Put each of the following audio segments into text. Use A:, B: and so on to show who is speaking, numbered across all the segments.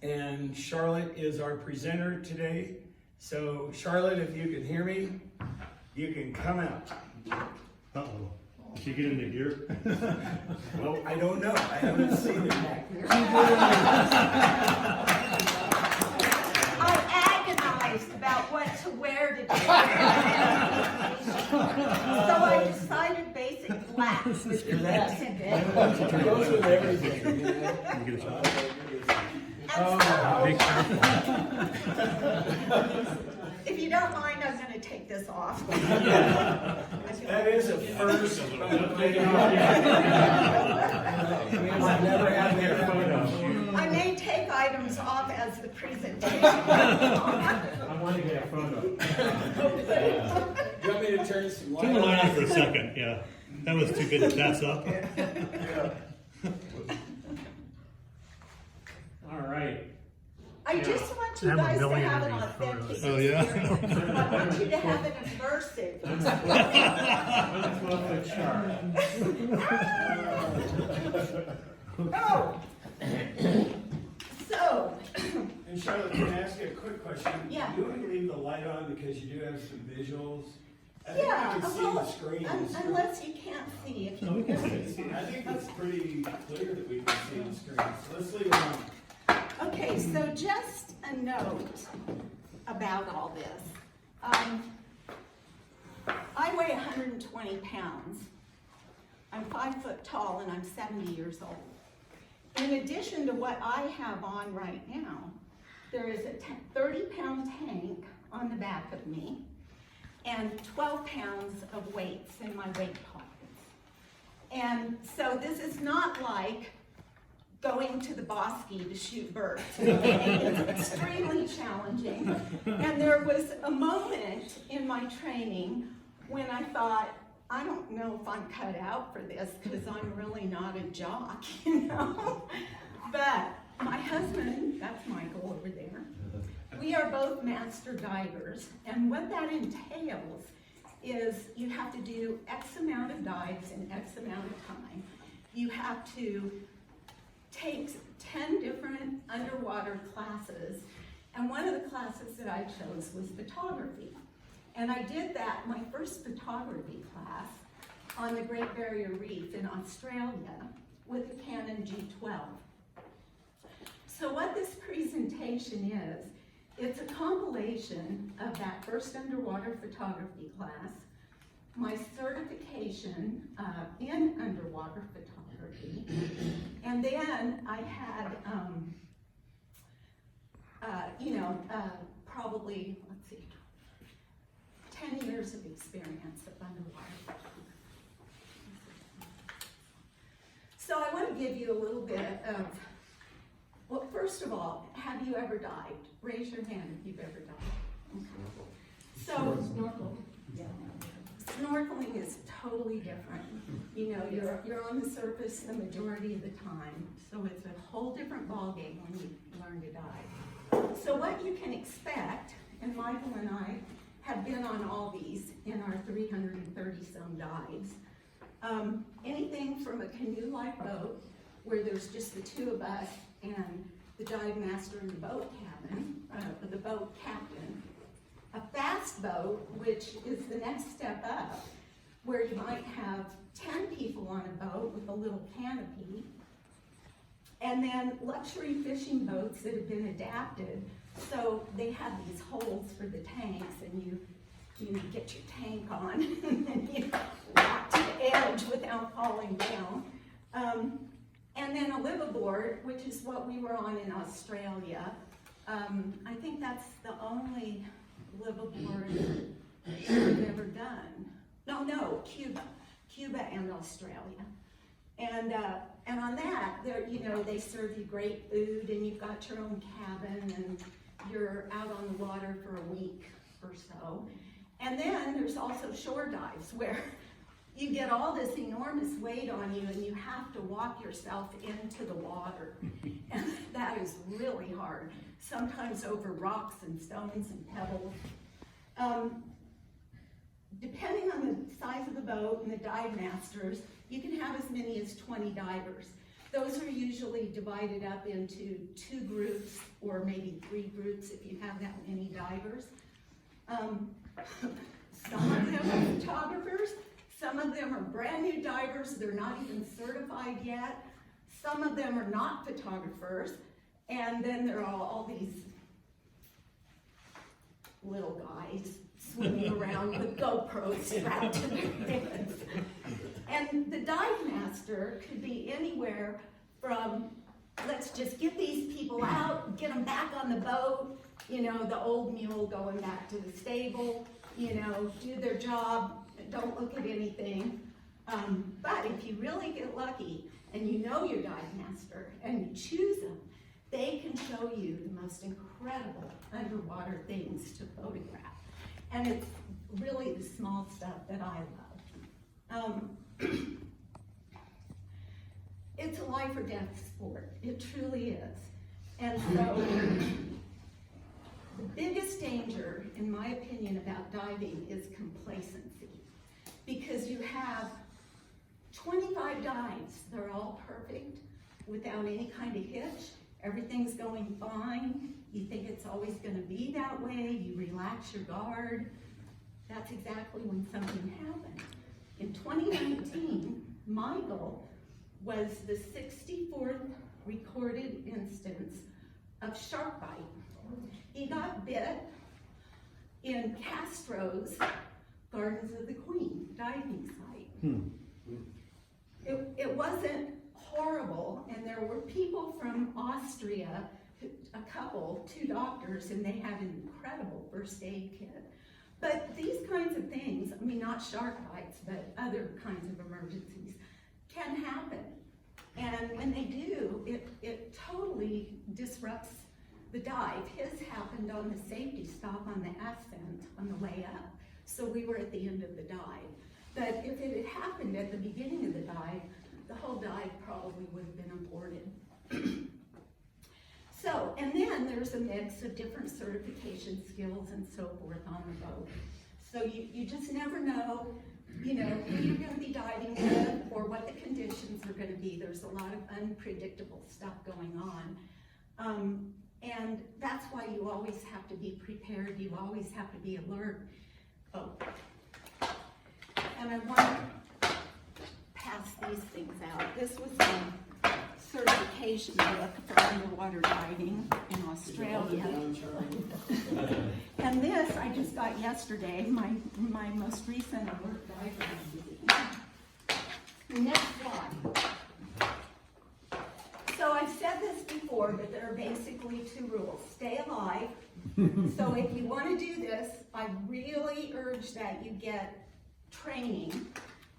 A: And Charlotte is our presenter today. So Charlotte, if you can hear me, you can come out.
B: Uh-oh. Did she get into gear?
A: Well, I don't know. I haven't seen it back there.
C: I agonized about what to wear today. So I decided basic black was the best of it.
A: Goes with everything.
B: You get a shot?
C: And
B: Be careful.
C: so, if you don't mind, I'm going to take this off.
A: That is a first. I've never had that photo.
C: I may take items off as the presentation.
D: I want to get a photo.
A: Do you want me to turn some light
B: Turn the light
A: on?
B: on for a second, yeah. That was too good to pass up.
D: All right.
C: I just want you
B: I have a
C: guys to
B: million
C: have
B: of
C: an
B: these
C: authentic
B: photos. Oh, yeah?
C: experience. I want you to have an immersive
D: Let's
C: Oh. So,
A: And Charlotte, can I ask you a quick question?
C: Yeah.
A: You would leave the light on because you do have some visuals. I think
C: yeah,
A: you can see
C: well,
A: the screen.
C: unless you can't see. If
B: No, we
C: you
B: can see.
A: I think it's pretty clear that we can see the screen. So let's leave it on.
C: Okay, so just a note about all this. I weigh 120 pounds. I'm 5 foot tall and I'm 70 years old. In addition to what I have on right now, there is a 30-pound tank on the back of me and 12 pounds of weights in my weight pockets. And so this is not like going to the bosque to shoot birds. It's extremely challenging. And there was a moment in my training when I thought, I don't know if I'm cut out for this because I'm really not a jock, you know? But my husband, that's Michael over there, we are both master divers. And what that entails is you have to do X amount of dives in X amount of time. You have to take 10 different underwater classes, and one of the classes that I chose was photography. And I did that, my first photography class, on the Great Barrier Reef in Australia with a Canon G12. So what this presentation is, it's a compilation of that first underwater photography class, my certification in underwater photography, and then I had, probably, let's see, 10 years of experience of underwater photography. So I want to give you a little bit of, well, first of all, have you ever dived? Raise your hand if you've ever dived. Okay. So, snorkeling is totally different. You know, you're on the surface the majority of the time, so it's a whole different ballgame when you learn to dive. So what you can expect, and Michael and I have been on all these in our 330-some dives, anything from a canoe-like boat, where there's just the two of us and the dive master and the boat cabin, the boat captain, a fast boat, which is the next step up, where you might have 10 people on a boat with a little canopy, and then luxury fishing boats that have been adapted, so they have these holes for the tanks, and you get your tank on, and then you walk to the edge without falling down. And then a liveaboard, which is what we were on in Australia. I think that's the only liveaboard we've ever done. No, Cuba and Australia. And on that, they serve you great food, and you've got your own cabin, and you're out on the water for a week or so. And then there's also shore dives where you get all this enormous weight on you and you have to walk yourself into the water. And that is really hard, sometimes over rocks and stones and pebbles. Depending on the size of the boat and the dive masters, you can have as many as 20 divers. Those are usually divided up into 2 groups or maybe 3 groups if you have that many divers. Some of them are photographers, some of them are brand new divers, they're not even certified yet. Some of them are not photographers, and then there are all these little guys swimming around with GoPros strapped to their heads. And the dive master could be anywhere from, let's just get these people out, get them back on the boat, you know, the old mule going back to the stable, you know, do their job, don't look at anything. But if you really get lucky and you know your dive master and you choose them, they can show you the most incredible underwater things to photograph. And it's really the small stuff that I love. It's a life or death sport. It truly is. And so the biggest danger, in my opinion, about diving is complacency. Because you have 25 dives, they're all perfect, without any kind of hitch. Everything's going fine. You think it's always gonna be that way. You relax your guard. That's exactly when something happened. In 2019, Michael was the 64th recorded instance of shark bite. He got bit in Castro's Gardens of the Queen diving site. It wasn't horrible, and there were people from Austria, a couple, 2 doctors, and they had an incredible first aid kit. But these kinds of things, I mean, not shark bites, but other kinds of emergencies, can happen. And when they do, it totally disrupts the dive. His happened on the safety stop on the ascent on the way up. So we were at the end of the dive. But if it had happened at the beginning of the dive, the whole dive probably would have been aborted. So, and then there's a mix of different certification skills and so forth on the boat. So you just never know, you know, who you're gonna be diving with or what the conditions are gonna be. There's a lot of unpredictable stuff going on. And that's why you always have to be prepared. You always have to be alert. Oh, and I want to pass these things out. This was a certification book for underwater diving in Australia. And this I just got yesterday, my most recent alert diver magazine. Next slide. So I've said this before, but there are basically 2 rules. Stay alive. So if you want to do this, I really urge that you get training.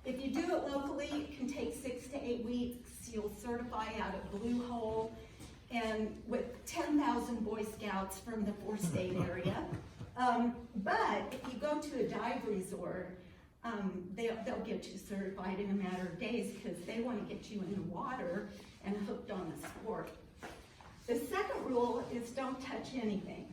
C: If you do it locally, it can take 6 to 8 weeks. You'll certify out at Blue Hole and with 10,000 Boy Scouts from the 4-state area. But if you go to a dive resort, they'll get you certified in a matter of days because they want to get you in the water and hooked on the sport. The second rule is don't touch anything.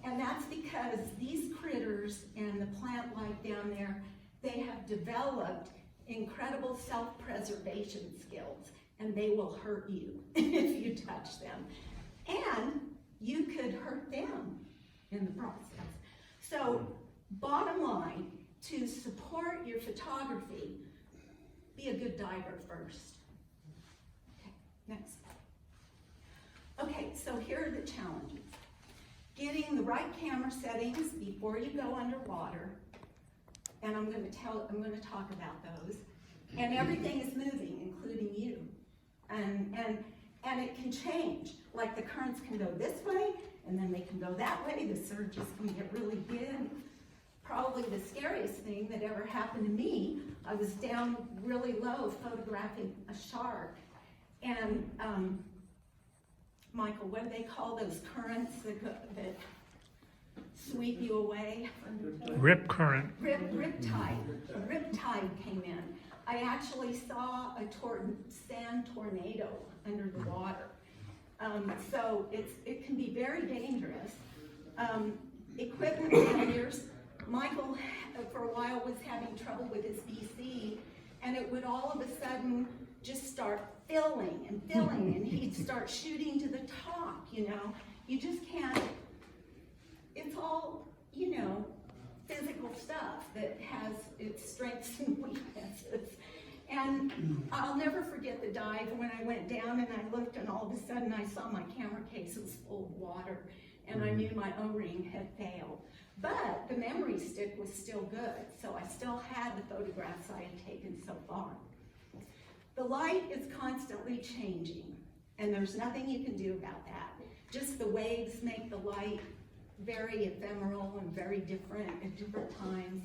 C: And that's because these critters and the plant life down there, they have developed incredible self-preservation skills, and they will hurt you if you touch them. And you could hurt them in the process. So, bottom line, to support your photography, be a good diver first. Okay, next. Okay, so here are the challenges. Getting the right camera settings before you go underwater, and I'm going to talk about those. And everything is moving, including you. And it can change. Like the currents can go this way, and then they can go that way. The surges can get really big. Probably the scariest thing that ever happened to me, I was down really low photographing a shark. And Michael, what do they call those currents that sweep you away?
D: Rip current.
C: Rip tide. A rip tide came in. I actually saw a sand tornado under the water. So it can be very dangerous. Equipment failures. Michael, for a while, was having trouble with his VC, and it would all of a sudden just start filling and filling, and he'd start shooting to the top, you know. You just can't, it's all, you know, physical stuff that has its strengths and weaknesses. And I'll never forget the dive when I went down and I looked, and all of a sudden I saw my camera case was full of water, and I knew my O-ring had failed. But the memory stick was still good, so I still had the photographs I had taken so far. The light is constantly changing, and there's nothing you can do about that. Just the waves make the light very ephemeral and very different at different times.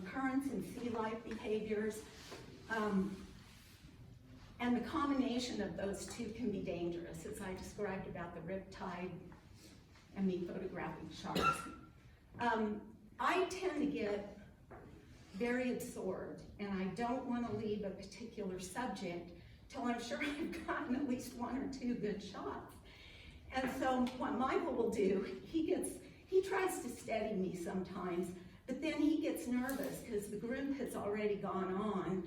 C: Currents and sea life behaviors, and the combination of those two can be dangerous, as I described about the riptide and me photographing sharks. I tend to get very absorbed, and I don't want to leave a particular subject till I'm sure I've gotten at least one or two good shots. And so what Michael will do, he tries to steady me sometimes, but then he gets nervous because the group has already gone on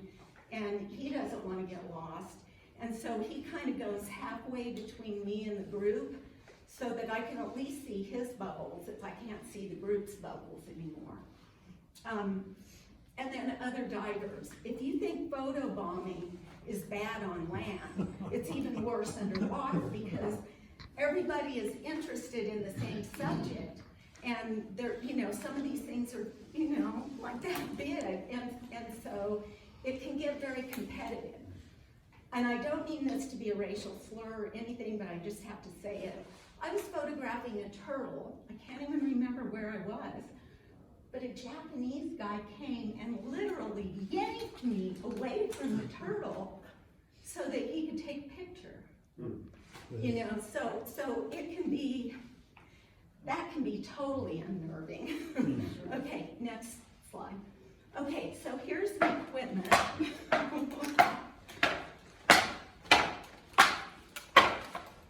C: and he doesn't want to get lost. And so he kind of goes halfway between me and the group so that I can at least see his bubbles if I can't see the group's bubbles anymore. And then other divers. If you think photobombing is bad on land, it's even worse underwater because everybody is interested in the same subject, and there, you know, some of these things are, you know, like that big, and so it can get very competitive. And I don't mean this to be a racial slur or anything, but I just have to say it. I was photographing a turtle. I can't even remember where I was, but a Japanese guy came and literally yanked me away from the turtle so that he could take a picture. You know, so it can be, that can be totally unnerving. Okay, next slide. Okay, so here's the equipment.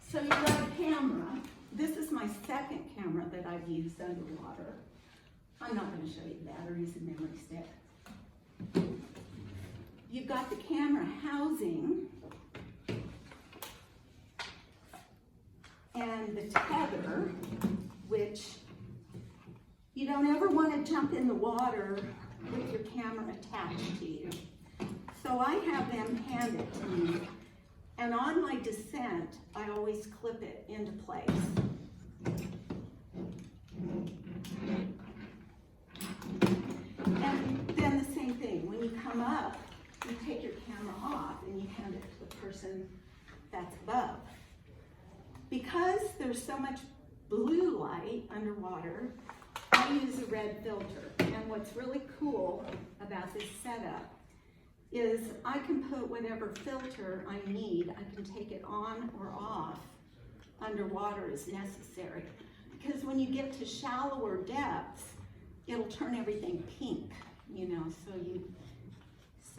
C: So you got a camera. This is my second camera that I've used underwater. I'm not going to show you the batteries and memory stick. You've got the camera housing and the tether, which you don't ever want to jump in the water with your camera attached to you. So I have them handed to me, and on my descent, I always clip it into place. And then the same thing, when you come up, you take your camera off and you hand it to the person that's above. Because there's so much blue light underwater, I use a red filter. And what's really cool about this setup is I can put whatever filter I need. I can take it on or off underwater as necessary. Because when you get to shallower depths, it'll turn everything pink, you know, so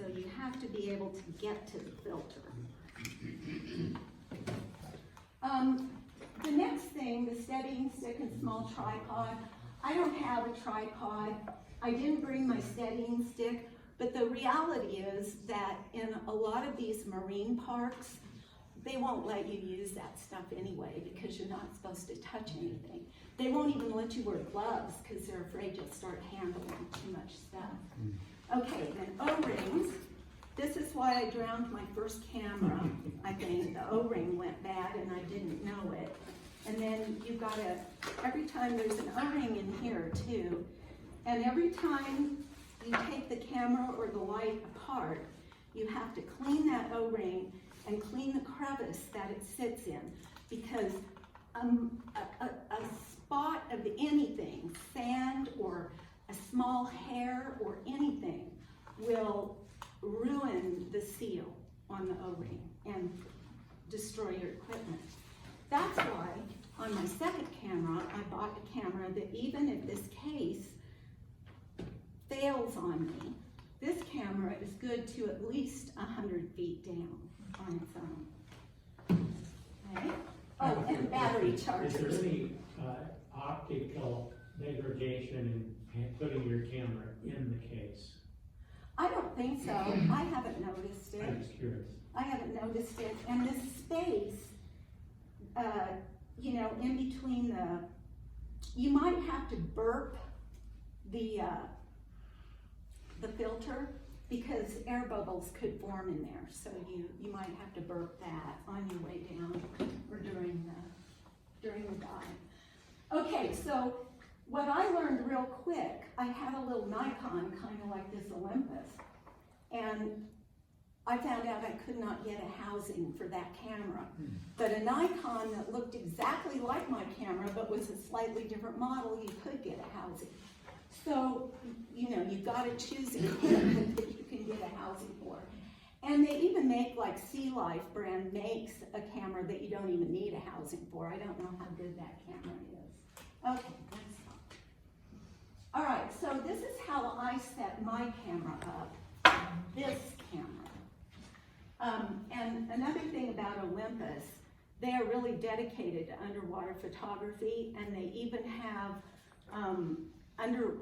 C: you have to be able to get to the filter. The next thing, the steadying stick and small tripod. I don't have a tripod. I didn't bring my steadying stick, but the reality is that in a lot of these marine parks, they won't let you use that stuff anyway because you're not supposed to touch anything. They won't even let you wear gloves because they're afraid you'll start handling too much stuff. Okay, then O-rings. This is why I drowned my first camera. I think the O-ring went bad and I didn't know it. And then you've got to, every time there's an O-ring in here too, and every time you take the camera or the light apart, you have to clean that O-ring and clean the crevice that it sits in, because a spot of anything, sand or a small hair or anything, will ruin the seal on the O-ring and destroy your equipment. That's why on my second camera, I bought a camera that even if this case fails on me, this camera is good to at least 100 feet down on its own. Okay? Oh, and battery chargers.
D: Is there any optical degradation in putting your camera in the case?
C: I don't think so. I haven't noticed
D: I'm
C: it.
D: just curious.
C: I haven't noticed it, and this space, you know, in between you might have to burp the filter, because air bubbles could form in there, so you might have to burp that on your way down or during the dive. Okay, so what I learned real quick, I had a little Nikon, kind of like this Olympus, and I found out I could not get a housing for that camera. But a Nikon that looked exactly like my camera, but was a slightly different model, you could get a housing. So, you know, you've got to choose equipment that you can get a housing for. And they even make, like Sea Life brand makes a camera that you don't even need a housing for. I don't know how good that camera is. Okay, next one. All right, so this is how I set my camera up, this camera. And another thing about Olympus, they are really dedicated to underwater photography, and they even have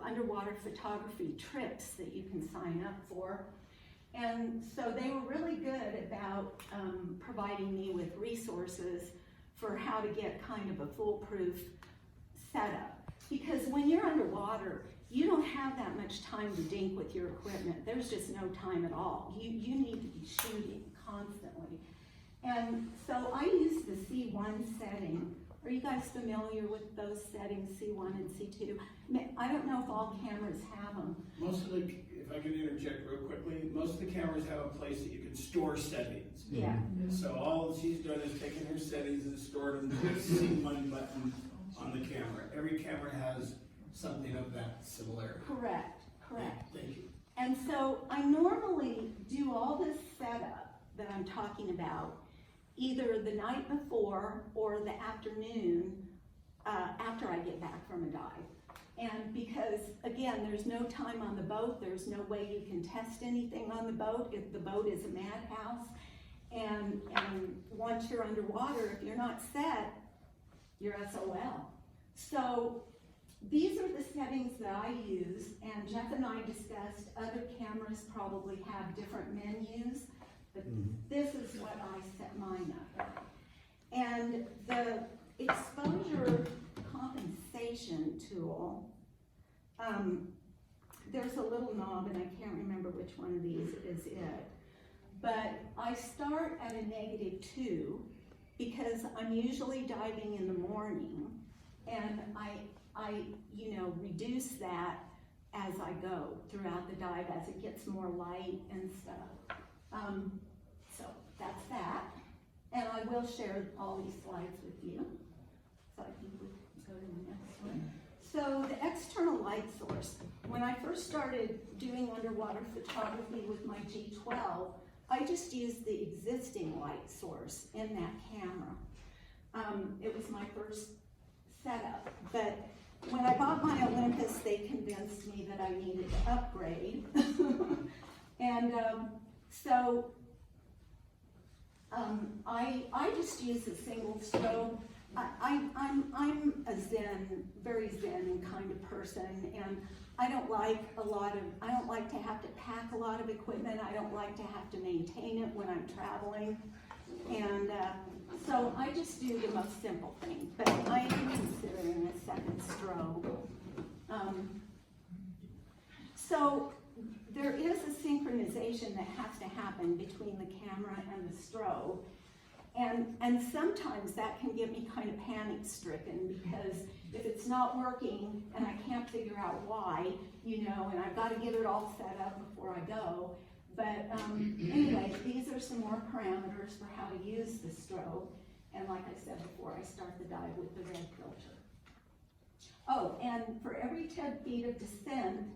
C: underwater photography trips that you can sign up for. And so they were really good about providing me with resources for how to get kind of a foolproof setup. Because when you're underwater, you don't have that much time to dink with your equipment. There's just no time at all. You need to be shooting constantly. And so I use the C1 setting. Are you guys familiar with those settings, C1 and C2? I don't know if all cameras have them.
A: Most of the, if I can interject real quickly, most of the cameras have a place that you can store settings.
C: Yeah.
A: So all she's done is taken her settings and stored them to the C1 button on the camera. Every camera has something of that similarity.
C: Correct, correct.
A: Thank you.
C: And so I normally do all this setup that I'm talking about either the night before or the afternoon after I get back from a dive. And because, again, there's no time on the boat, there's no way you can test anything on the boat if the boat is a madhouse. And once you're underwater, if you're not set, you're SOL. So these are the settings that I use, and Jeff and I discussed other cameras probably have different menus, but this is what I set mine up. And the exposure compensation tool, there's a little knob, and I can't remember which one of these is it, but I start at a -2 because I'm usually diving in the morning, and I you know, reduce that as I go throughout the dive as it gets more light and stuff. So that's that. And I will share all these slides with you. So I think we can go to the next one. So the external light source. When I first started doing underwater photography with my G12, I just used the existing light source in that camera. It was my first setup, but when I bought my Olympus, they convinced me that I needed to upgrade. And so I just use a single strobe. I'm a zen, very zen kind of person, and I don't like to have to pack a lot of equipment. I don't like to have to maintain it when I'm traveling. And so I just do the most simple thing, but I am considering a second strobe. So there is a synchronization that has to happen between the camera and the strobe. And sometimes that can get me kind of panic stricken, because if it's not working and I can't figure out why, you know, and I've got to get it all set up before I go. But anyway, these are some more parameters for how to use the strobe. And like I said before, I start the dive with the red filter. Oh, and for every 10 feet of descent,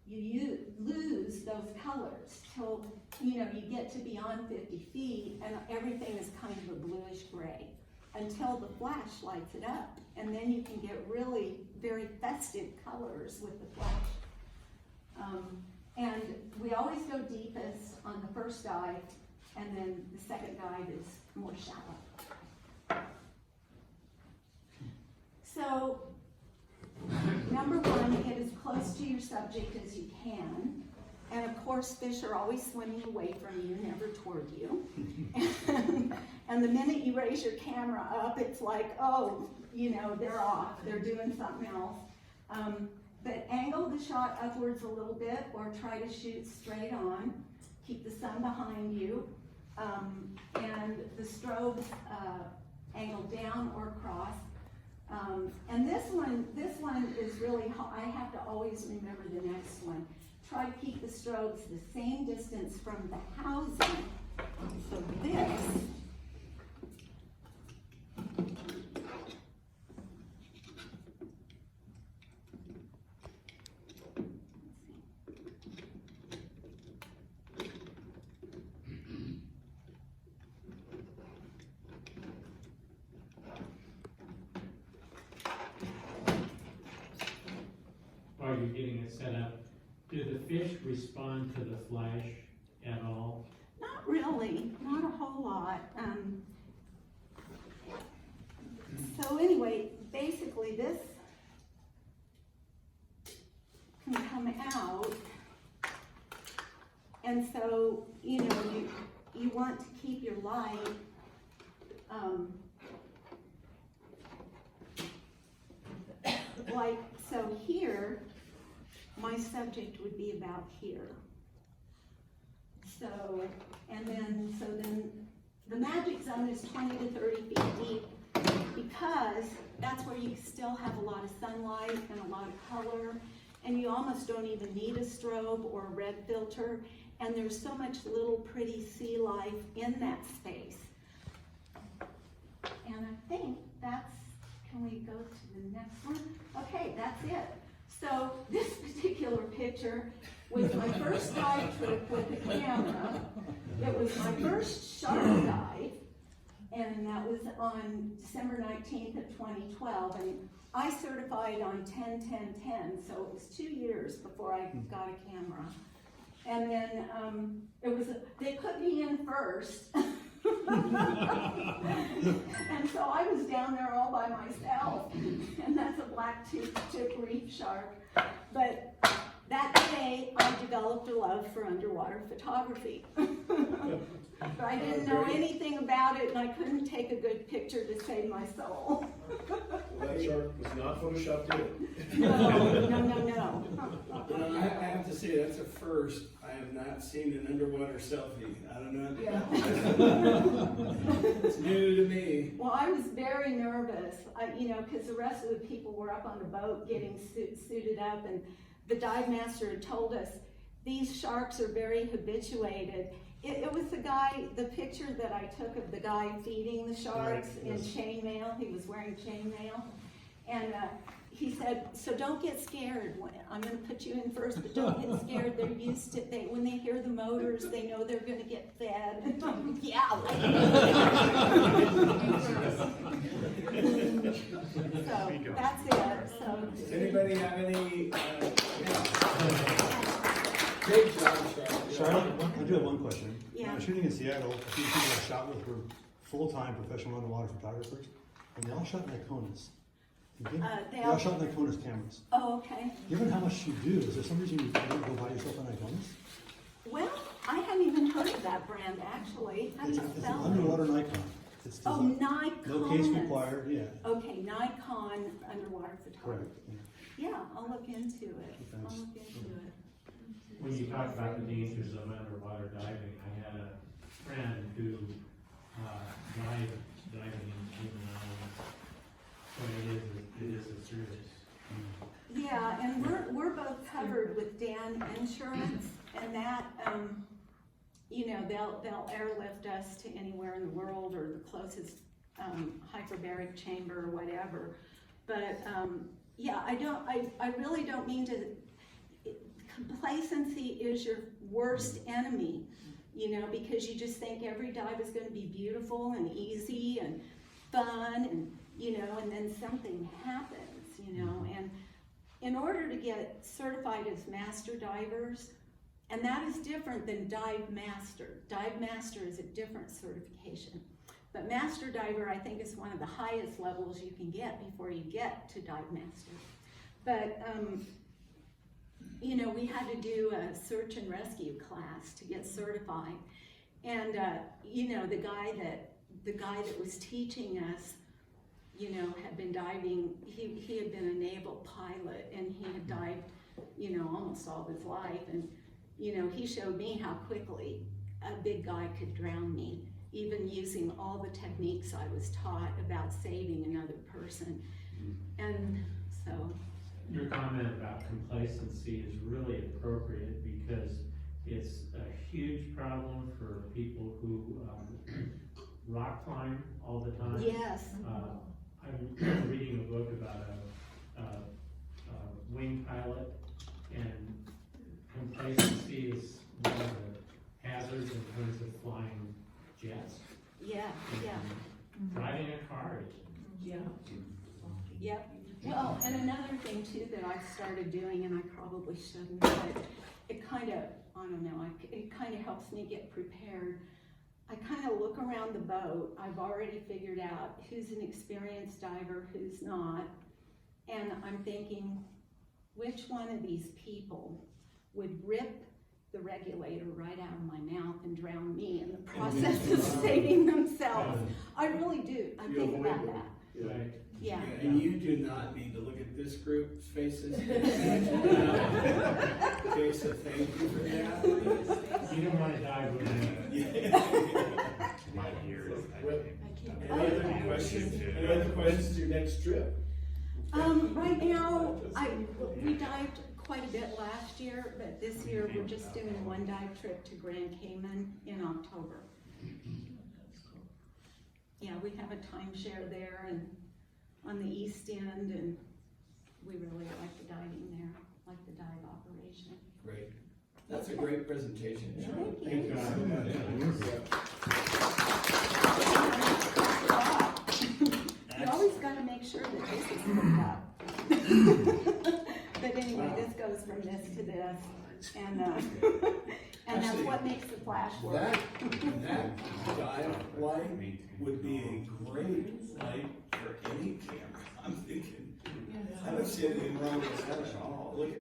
C: you lose those colors till, you know, you get to beyond 50 feet and everything is kind of a bluish gray until the flash lights it up. And then you can get really very festive colors with the flash. And we always go deepest on the first dive, and then the second dive is more shallow. So, number one, get as close to your subject as you can. And of course, fish are always swimming away from you, never toward you. And the minute you raise your camera up, it's like, oh, you know, they're off, they're doing something else. But angle the shot upwards a little bit, or try to shoot straight on. Keep the sun behind you. And the strobes angled down or across. And this one is really, I have to always remember the next one. Try to keep the strobes the same distance from the housing. So this,
D: While you're getting it set up, do the fish respond to the flash at all?
C: not really, not a whole lot. So anyway, basically this can come out. And so, you know, you want to keep your light, like, so here, my subject would be about here. So, then the magic zone is 20 to 30 feet deep, because that's where you still have a lot of sunlight and a lot of color, and you almost don't even need a strobe or a red filter, and there's so much little pretty sea life in that space. And I think that's, can we go to the next one? Okay, that's it. So this particular picture was my first dive trip with the camera. It was my first shark dive, and that was on December 19th of 2012. And I certified on 10-10-10, so it was 2 years before I got a camera. And then they put me in first. And so I was down there all by myself, and that's a black tip reef shark. But that day, I developed a love for underwater photography. But I didn't know anything about it, and I couldn't take a good picture to save my soul.
E: That shark was not photoshopped in.
C: No.
A: I have to say, that's a first. I have not seen an underwater selfie. I don't know. It's new to me.
C: Well, I was very nervous, because the rest of the people were up on the boat getting suited up, and the dive master had told us, these sharks are very habituated. It was the picture that I took of the guy feeding the sharks in chainmail. He was wearing chainmail. And he said, so don't get scared. I'm going to put you in first, but don't get scared. They're used to it. When they hear the motors, they know they're going to get fed. Yeah. So that's it. So,
A: Does anybody have any? Great job,
B: Charlotte, I do have one question.
C: Yeah.
B: When I was shooting in Seattle, a few people I shot with were full-time professional underwater photographers, and they all shot Nikonas. They all shot Nikonas cameras.
C: Oh, okay.
B: Given how much you do, is there some reason you don't go buy yourself a Nikonas?
C: Well, I hadn't even heard of that brand, actually. How do you
B: It's an
C: spell it?
B: underwater Nikon. It's
C: Oh,
B: designed-
C: Nikon.
B: No case required, yeah.
C: Okay, Nikon underwater
B: Correct.
C: photography.
B: Yeah.
C: Yeah, I'll look into it.
B: Thanks.
C: I'll look into it.
D: When you talk about the dangers of underwater diving, I had a friend who died diving in islands. So it is a serious.
C: Yeah, and we're both covered with Dan Insurance, and that, they'll airlift us to anywhere in the world or the closest hyperbaric chamber or whatever. But I really don't mean to. Complacency is your worst enemy, because you just think every dive is going to be beautiful and easy and fun, and and then something happens, and in order to get certified as master divers, and that is different than dive master. Dive master is a different certification, but master diver, I think, is one of the highest levels you can get before you get to dive master. But you know, we had to do a search and rescue class to get certified. And, you know, the guy that was teaching us, you know, had been diving, he had been a naval pilot, and he had dived, you know, almost all his life. And, you know, he showed me how quickly a big guy could drown me, even using all the techniques I was taught about saving another person. And so.
D: Your comment about complacency is really appropriate because it's a huge problem for people who rock climb all the time.
C: Yes.
D: I'm reading a book about a wing pilot, and complacency is one of the hazards in terms of flying jets.
C: Yeah, yeah.
D: Driving a car is.
C: Yep. Well, and another thing too that I've started doing, and I probably shouldn't, but it kind of, I don't know, it kind of helps me get prepared. I kind of look around the boat. I've already figured out who's an experienced diver, who's not. And I'm thinking, which one of these people would rip the regulator right out of my mouth and drown me in the process of saving themselves? I really do. I think about that.
D: Right.
C: Yeah.
A: And you do not need to look at this group's faces. Okay, so thank you for that.
D: You don't want to die with
E: My ears.
C: I
E: Any other questions? Any other questions your next trip?
C: Right now, we dived quite a bit last year, but this year we're just doing one dive trip to Grand Cayman in October. Yeah, we have a timeshare there and on the east end, and we really like the diving there, like the dive operation.
A: Great. That's a great presentation.
C: Thank you. You always gotta make sure that this is hooked up. But anyway, this goes from this to this, and and that's what makes the flash work.
A: That dive light would be a great light for any camera. I'm thinking, I don't see anything wrong with that at all.